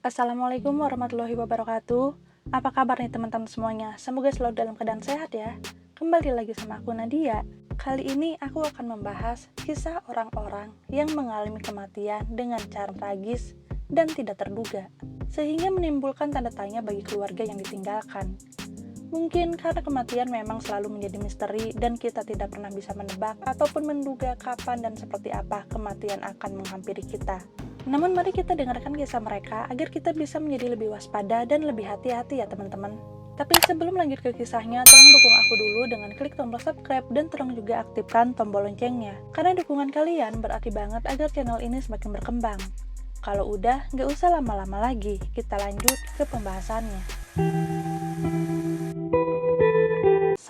Assalamualaikum warahmatullahi wabarakatuh. Apa kabar nih teman-teman semuanya? Semoga selalu dalam keadaan sehat ya. Kembali lagi sama aku Nadia. Kali ini aku akan membahas kisah orang-orang yang mengalami kematian dengan cara tragis dan tidak terduga, sehingga menimbulkan tanda tanya bagi keluarga yang ditinggalkan. Mungkin karena kematian memang selalu menjadi misteri dan kita tidak pernah bisa menebak ataupun menduga kapan dan seperti apa kematian akan menghampiri kita. Namun mari kita dengarkan kisah mereka agar kita bisa menjadi lebih waspada dan lebih hati-hati ya teman-teman. Tapi sebelum lanjut ke kisahnya, tolong dukung aku dulu dengan klik tombol subscribe dan tolong juga aktifkan tombol loncengnya. Karena dukungan kalian berarti banget agar channel ini semakin berkembang. Kalau udah, nggak usah lama-lama lagi, kita lanjut ke pembahasannya. 1.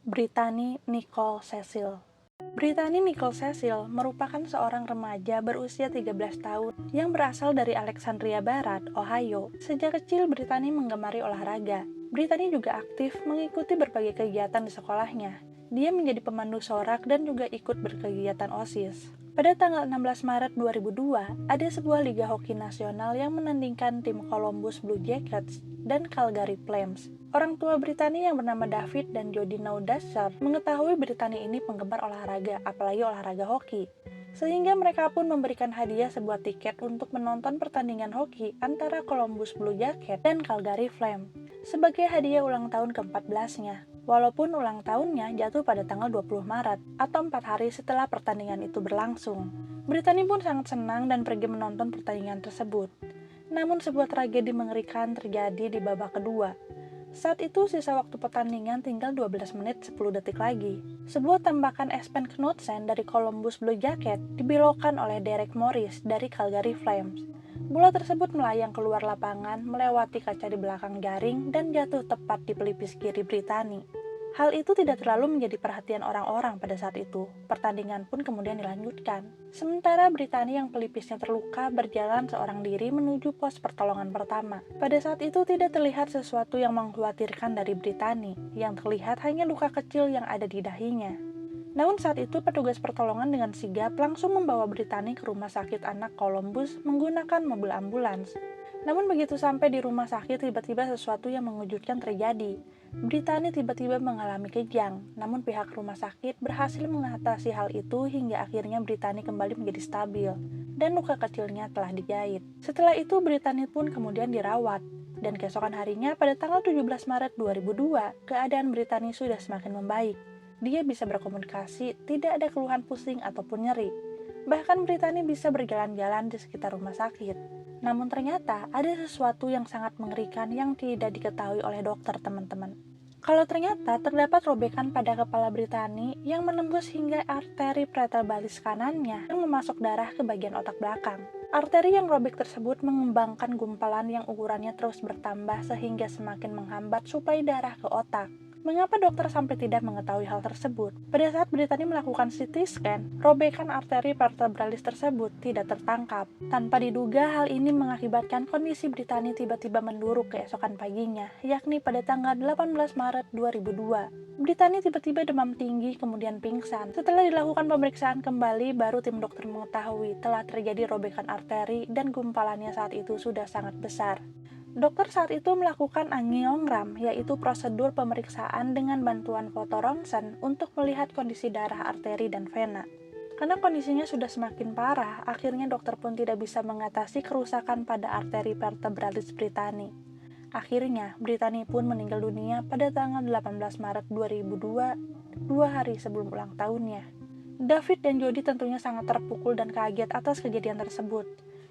Brittany Nicole Cecil. Brittany Nicole Cecil merupakan seorang remaja berusia 13 tahun yang berasal dari Alexandria Barat, Ohio. Sejak kecil, Brittany menggemari olahraga. Brittany juga aktif mengikuti berbagai kegiatan di sekolahnya. Dia menjadi pemandu sorak dan juga ikut berkegiatan OSIS. Pada tanggal 16 Maret 2002, ada sebuah liga hoki nasional yang menandingkan tim Columbus Blue Jackets dan Calgary Flames. Orang tua Brittany yang bernama David dan Jody Naudasher mengetahui Brittany ini penggemar olahraga, apalagi olahraga hoki. Sehingga mereka pun memberikan hadiah sebuah tiket untuk menonton pertandingan hoki antara Columbus Blue Jackets dan Calgary Flames sebagai hadiah ulang tahun ke-14-nya. Walaupun ulang tahunnya jatuh pada tanggal 20 Maret atau 4 hari setelah pertandingan itu berlangsung. Brittany pun sangat senang dan pergi menonton pertandingan tersebut. Namun sebuah tragedi mengerikan terjadi di babak kedua. Saat itu sisa waktu pertandingan tinggal 12 menit 10 detik lagi. Sebuah tembakan Espen Knudsen dari Columbus Blue Jackets dibelokkan oleh Derek Morris dari Calgary Flames. Bola tersebut melayang keluar lapangan, melewati kaca di belakang jaring, dan jatuh tepat di pelipis kiri Brittany. Hal itu tidak terlalu menjadi perhatian orang-orang pada saat itu. Pertandingan pun kemudian dilanjutkan. Sementara Brittany yang pelipisnya terluka berjalan seorang diri menuju pos pertolongan pertama. Pada saat itu tidak terlihat sesuatu yang mengkhawatirkan dari Brittany. Yang terlihat hanya luka kecil yang ada di dahinya. Namun saat itu petugas pertolongan dengan sigap langsung membawa Brittany ke rumah sakit anak Columbus menggunakan mobil ambulans. Namun begitu sampai di rumah sakit, tiba-tiba sesuatu yang mengejutkan terjadi. Brittany tiba-tiba mengalami kejang, namun pihak rumah sakit berhasil mengatasi hal itu hingga akhirnya Brittany kembali menjadi stabil, dan luka kecilnya telah dijahit. Setelah itu Brittany pun kemudian dirawat, dan keesokan harinya pada tanggal 17 Maret 2002, keadaan Brittany sudah semakin membaik. Dia bisa berkomunikasi, tidak ada keluhan pusing ataupun nyeri. Bahkan Brittany bisa berjalan-jalan di sekitar rumah sakit. Namun ternyata ada sesuatu yang sangat mengerikan yang tidak diketahui oleh dokter teman-teman. Kalau ternyata terdapat robekan pada kepala Brittany yang menembus hingga arteri preterbalis kanannya yang memasuk darah ke bagian otak belakang. Arteri yang robek tersebut mengembangkan gumpalan yang ukurannya terus bertambah sehingga semakin menghambat suplai darah ke otak. Mengapa dokter sampai tidak mengetahui hal tersebut? Pada saat Brittany melakukan CT scan, robekan arteri vertebralis tersebut tidak tertangkap. Tanpa diduga, hal ini mengakibatkan kondisi Brittany tiba-tiba menduruk keesokan paginya, yakni pada tanggal 18 Maret 2002. Brittany tiba-tiba demam tinggi kemudian pingsan. Setelah dilakukan pemeriksaan kembali, baru tim dokter mengetahui telah terjadi robekan arteri dan gumpalannya saat itu sudah sangat besar. Dokter saat itu melakukan angiogram, yaitu prosedur pemeriksaan dengan bantuan foto ronsen untuk melihat kondisi darah arteri dan vena. Karena kondisinya sudah semakin parah, akhirnya dokter pun tidak bisa mengatasi kerusakan pada arteri vertebralis Brittany. Akhirnya, Brittany pun meninggal dunia pada tanggal 18 Maret 2002, 2 hari sebelum ulang tahunnya. David dan Jody tentunya sangat terpukul dan kaget atas kejadian tersebut.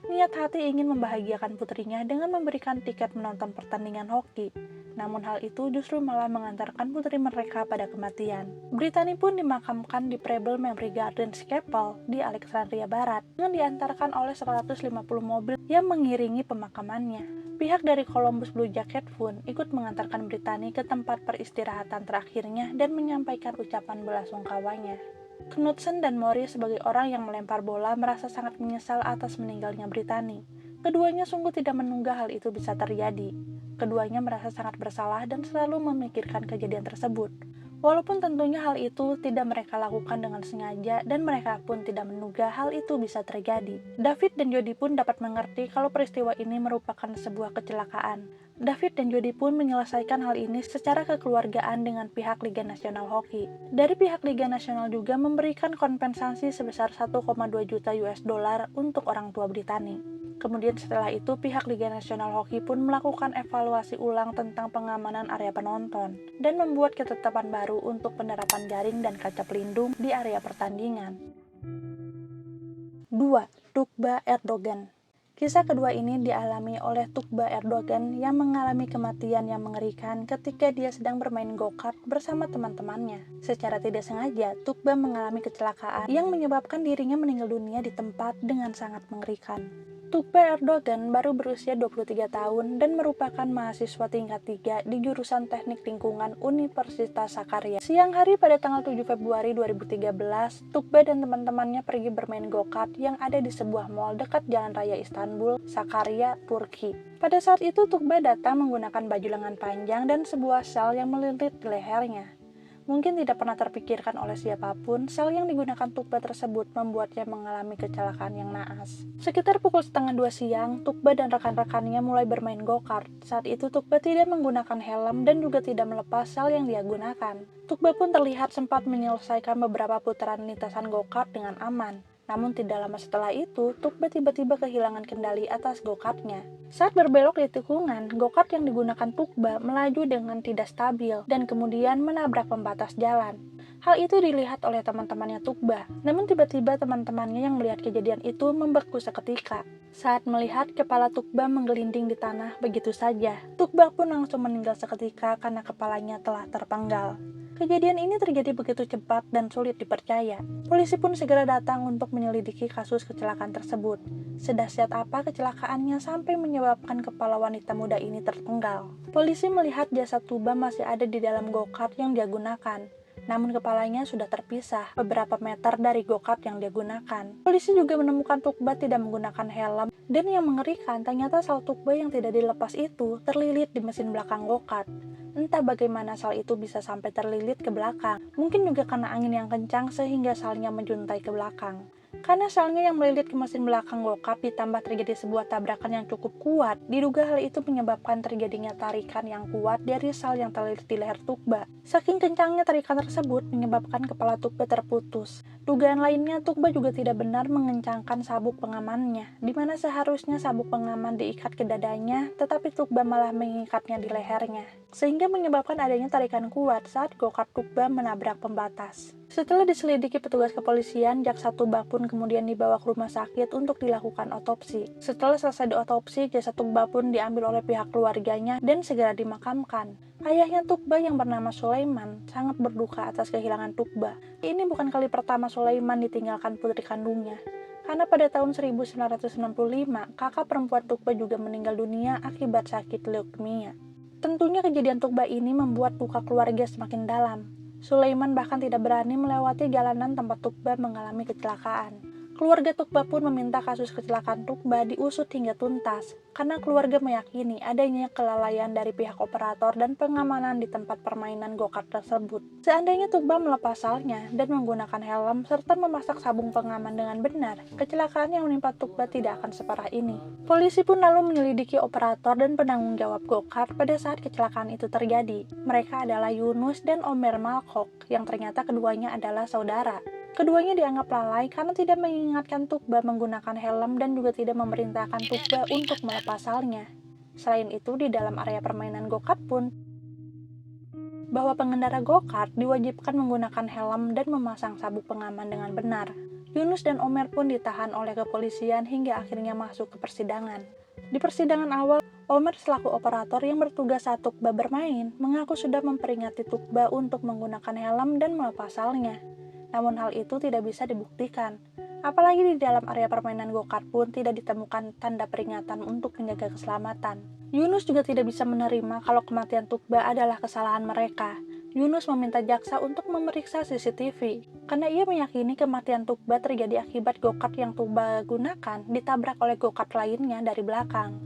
Niat hati ingin membahagiakan putrinya dengan memberikan tiket menonton pertandingan hoki. Namun hal itu justru malah mengantarkan putri mereka pada kematian. Brittany pun dimakamkan di Preble Memory Gardens Chapel di Alexandria Barat dengan diantarkan oleh 150 mobil yang mengiringi pemakamannya. Pihak dari Columbus Blue Jackets pun ikut mengantarkan Brittany ke tempat peristirahatan terakhirnya dan menyampaikan ucapan belasungkawanya. Knudsen dan Morris sebagai orang yang melempar bola merasa sangat menyesal atas meninggalnya Brittany. Keduanya sungguh tidak menduga hal itu bisa terjadi. Keduanya merasa sangat bersalah dan selalu memikirkan kejadian tersebut. Walaupun tentunya hal itu tidak mereka lakukan dengan sengaja dan mereka pun tidak menduga hal itu bisa terjadi. David dan Jody pun dapat mengerti kalau peristiwa ini merupakan sebuah kecelakaan. David dan Jody pun menyelesaikan hal ini secara kekeluargaan dengan pihak Liga Nasional Hoki. Dari pihak Liga Nasional juga memberikan kompensasi sebesar 1,2 juta US dollar untuk orang tua Britani. Kemudian setelah itu pihak Liga Nasional Hoki pun melakukan evaluasi ulang tentang pengamanan area penonton dan membuat ketetapan baru untuk penerapan jaring dan kaca pelindung di area pertandingan. 2. Tuğba Erdogan. Kisah kedua ini dialami oleh Tuğba Erdogan yang mengalami kematian yang mengerikan ketika dia sedang bermain go-kart bersama teman-temannya. Secara tidak sengaja, Tuğba mengalami kecelakaan yang menyebabkan dirinya meninggal dunia di tempat dengan sangat mengerikan. Tuğba Erdogan baru berusia 23 tahun dan merupakan mahasiswa tingkat 3 di jurusan Teknik Lingkungan Universitas Sakarya. Siang hari pada tanggal 7 Februari 2013, Tuğba dan teman-temannya pergi bermain go-kart yang ada di sebuah mal dekat Jalan Raya Istanbul, Sakarya, Turki. Pada saat itu Tuğba datang menggunakan baju lengan panjang dan sebuah sel yang melilit di lehernya. Mungkin tidak pernah terpikirkan oleh siapapun, sel yang digunakan Tuğba tersebut membuatnya mengalami kecelakaan yang naas. Sekitar pukul 1:30 siang, Tuğba dan rekan-rekannya mulai bermain go-kart. Saat itu Tuğba tidak menggunakan helm dan juga tidak melepas sel yang dia gunakan. Tuğba pun terlihat sempat menyelesaikan beberapa putaran lintasan go-kart dengan aman. Namun tidak lama setelah itu, Tuğba tiba-tiba kehilangan kendali atas go-kartnya. Saat berbelok di tikungan, go-kart yang digunakan Tuğba melaju dengan tidak stabil dan kemudian menabrak pembatas jalan. Hal itu dilihat oleh teman-temannya Tuğba. Namun tiba-tiba teman-temannya yang melihat kejadian itu membeku seketika. Saat melihat kepala Tuğba menggelinding di tanah begitu saja, Tuğba pun langsung meninggal seketika karena kepalanya telah terpenggal. Kejadian ini terjadi begitu cepat dan sulit dipercaya. Polisi pun segera datang untuk menyelidiki kasus kecelakaan tersebut. Sedahsyat apa kecelakaannya sampai menyebabkan kepala wanita muda ini terpenggal. Polisi melihat jasad Tuğba masih ada di dalam go-kart yang dia gunakan. Namun kepalanya sudah terpisah beberapa meter dari go-kart yang dia gunakan. Polisi juga menemukan Tuğba tidak menggunakan helm, dan yang mengerikan ternyata sel Tuğba yang tidak dilepas itu terlilit di mesin belakang go-kart. Entah bagaimana sel itu bisa sampai terlilit ke belakang. Mungkin juga karena angin yang kencang sehingga selnya menjuntai ke belakang. Karena selnya yang melilit ke mesin belakang go-kart ditambah terjadi sebuah tabrakan yang cukup kuat, diduga hal itu menyebabkan terjadinya tarikan yang kuat dari sel yang terlilit di leher Tuğba. Saking kencangnya tarikan tersebut menyebabkan kepala Tuğba terputus. Dugaan lainnya, Tuğba juga tidak benar mengencangkan sabuk pengamannya, di mana seharusnya sabuk pengaman diikat ke dadanya, tetapi Tuğba malah mengikatnya di lehernya, sehingga menyebabkan adanya tarikan kuat saat go-kart Tuğba menabrak pembatas. Setelah diselidiki petugas kepolisian, jaksa Tuğba pun kemudian dibawa ke rumah sakit untuk dilakukan otopsi. Setelah selesai diotopsi, jasad Tuğba pun diambil oleh pihak keluarganya dan segera dimakamkan. Ayahnya Tuğba yang bernama Sulaiman sangat berduka atas kehilangan Tuğba. Ini bukan kali pertama Sulaiman ditinggalkan putri kandungnya. Karena pada tahun 1995, kakak perempuan Tuğba juga meninggal dunia akibat sakit leukemia. Tentunya kejadian Tuğba ini membuat duka keluarga semakin dalam. Sulaiman bahkan tidak berani melewati jalanan tempat Tuğba mengalami kecelakaan. Keluarga Tuğba pun meminta kasus kecelakaan Tuğba diusut hingga tuntas, karena keluarga meyakini adanya kelalaian dari pihak operator dan pengamanan di tempat permainan go-kart tersebut. Seandainya Tuğba melepas salnya dan menggunakan helm serta memasang sabung pengaman dengan benar, kecelakaan yang menimpa Tuğba tidak akan separah ini. Polisi pun lalu menyelidiki operator dan penanggung jawab go-kart pada saat kecelakaan itu terjadi. Mereka adalah Yunus dan Ömer Malkok, yang ternyata keduanya adalah saudara. Keduanya dianggap lalai karena tidak mengingatkan Tuğba menggunakan helm dan juga tidak memerintahkan Tuğba untuk melepas salnya. Selain itu, di dalam area permainan go-kart pun, bahwa pengendara go-kart diwajibkan menggunakan helm dan memasang sabuk pengaman dengan benar. Yunus dan Ömer pun ditahan oleh kepolisian hingga akhirnya masuk ke persidangan. Di persidangan awal, Ömer selaku operator yang bertugas saat Tuğba bermain mengaku sudah memperingati Tuğba untuk menggunakan helm dan melepas salnya. Namun hal itu tidak bisa dibuktikan. Apalagi di dalam area permainan go-kart pun tidak ditemukan tanda peringatan untuk menjaga keselamatan. Yunus juga tidak bisa menerima kalau kematian Tuğba adalah kesalahan mereka. Yunus meminta jaksa untuk memeriksa CCTV, karena ia meyakini kematian Tuğba terjadi akibat go-kart yang Tuğba gunakan ditabrak oleh go-kart lainnya dari belakang.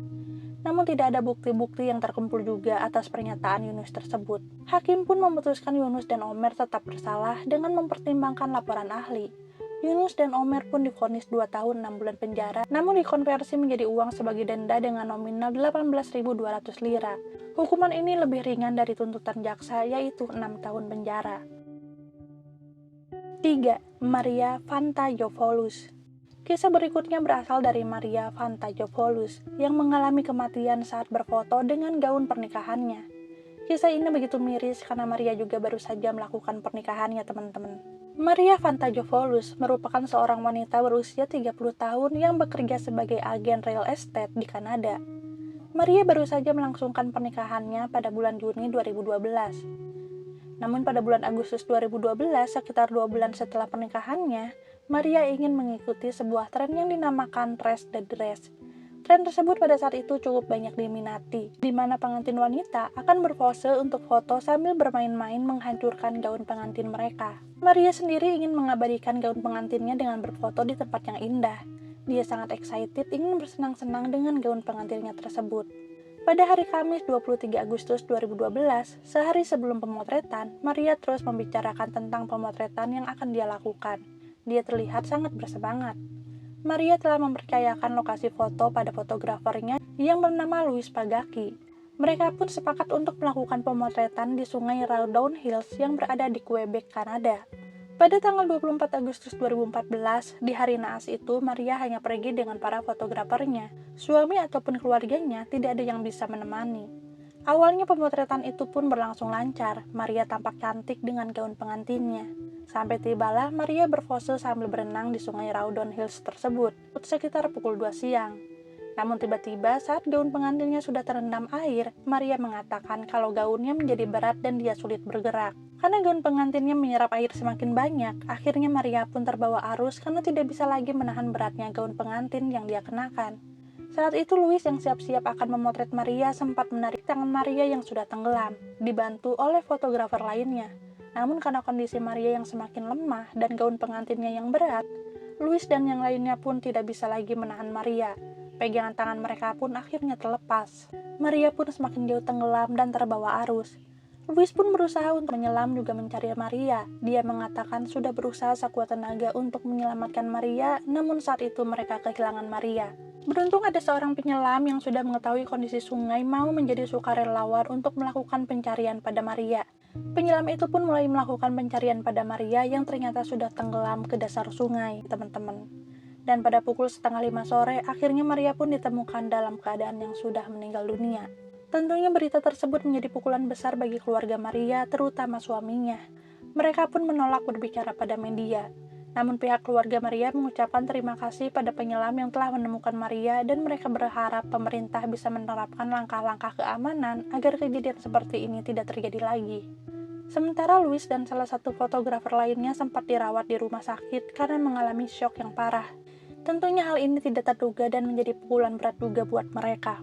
Namun tidak ada bukti-bukti yang terkumpul juga atas pernyataan Yunus tersebut. Hakim pun memutuskan Yunus dan Omer tetap bersalah dengan mempertimbangkan laporan ahli. Yunus dan Omer pun divonis 2 tahun 6 bulan penjara, namun dikonversi menjadi uang sebagai denda dengan nominal 18.200 lira. Hukuman ini lebih ringan dari tuntutan jaksa, yaitu 6 tahun penjara. 3. Maria Vantajopoulos. Kisah berikutnya berasal dari Maria Vantajopoulos yang mengalami kematian saat berfoto dengan gaun pernikahannya. Kisah ini begitu miris karena Maria juga baru saja melakukan pernikahannya, teman-teman. Maria Vantajopoulos merupakan seorang wanita berusia 30 tahun yang bekerja sebagai agen real estate di Kanada. Maria baru saja melangsungkan pernikahannya pada bulan Juni 2012. Namun pada bulan Agustus 2012, sekitar 2 bulan setelah pernikahannya, Maria ingin mengikuti sebuah tren yang dinamakan Race the Dress. Tren tersebut pada saat itu cukup banyak diminati, di mana pengantin wanita akan berpose untuk foto sambil bermain-main menghancurkan gaun pengantin mereka. Maria sendiri ingin mengabadikan gaun pengantinnya dengan berfoto di tempat yang indah. Dia sangat excited ingin bersenang-senang dengan gaun pengantinnya tersebut. Pada hari Kamis 23 Agustus 2012, sehari sebelum pemotretan, Maria terus membicarakan tentang pemotretan yang akan dia lakukan. Dia terlihat sangat bersemangat. Maria telah mempercayakan lokasi foto pada fotografernya yang bernama Louis Pagaki. Mereka pun sepakat untuk melakukan pemotretan di sungai Rawdon Hills yang berada di Quebec, Kanada. Pada tanggal 24 Agustus 2014, di hari naas itu, Maria hanya pergi dengan para fotografernya. Suami ataupun keluarganya tidak ada yang bisa menemani. Awalnya pemotretan itu pun berlangsung lancar. Maria tampak cantik dengan gaun pengantinnya. Sampai tibalah Maria berpose sambil berenang di sungai Rawdon Hills tersebut, sekitar pukul 2 siang. Namun tiba-tiba saat gaun pengantinnya sudah terendam air, Maria mengatakan kalau gaunnya menjadi berat dan dia sulit bergerak. Karena gaun pengantinnya menyerap air semakin banyak, akhirnya Maria pun terbawa arus karena tidak bisa lagi menahan beratnya gaun pengantin yang dia kenakan. Saat itu Louis yang siap-siap akan memotret Maria sempat menarik tangan Maria yang sudah tenggelam, dibantu oleh fotografer lainnya. Namun karena kondisi Maria yang semakin lemah dan gaun pengantinnya yang berat, Louis dan yang lainnya pun tidak bisa lagi menahan Maria. Pegangan tangan mereka pun akhirnya terlepas. Maria pun semakin jauh tenggelam dan terbawa arus. Louis pun berusaha untuk menyelam juga mencari Maria. Dia mengatakan sudah berusaha sekuat tenaga untuk menyelamatkan Maria, namun saat itu mereka kehilangan Maria. Beruntung ada seorang penyelam yang sudah mengetahui kondisi sungai mau menjadi sukarelawan untuk melakukan pencarian pada Maria. Penyelam itu pun mulai melakukan pencarian pada Maria yang ternyata sudah tenggelam ke dasar sungai, teman-teman. Dan pada pukul 4:30 sore, akhirnya Maria pun ditemukan dalam keadaan yang sudah meninggal dunia. Tentunya berita tersebut menjadi pukulan besar bagi keluarga Maria, terutama suaminya. Mereka pun menolak berbicara pada media. Namun pihak keluarga Maria mengucapkan terima kasih pada penyelam yang telah menemukan Maria dan mereka berharap pemerintah bisa menerapkan langkah-langkah keamanan agar kejadian seperti ini tidak terjadi lagi. Sementara Louis dan salah satu fotografer lainnya sempat dirawat di rumah sakit karena mengalami syok yang parah. Tentunya hal ini tidak terduga dan menjadi pukulan berat juga buat mereka.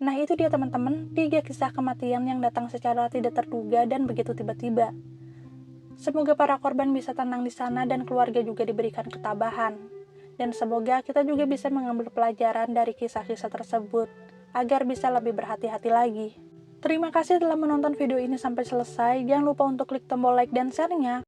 Nah itu dia teman-teman, 3 kisah kematian yang datang secara tidak terduga dan begitu tiba-tiba. Semoga para korban bisa tenang di sana dan keluarga juga diberikan ketabahan. Dan semoga kita juga bisa mengambil pelajaran dari kisah-kisah tersebut, agar bisa lebih berhati-hati lagi. Terima kasih telah menonton video ini sampai selesai, jangan lupa untuk klik tombol like dan share-nya.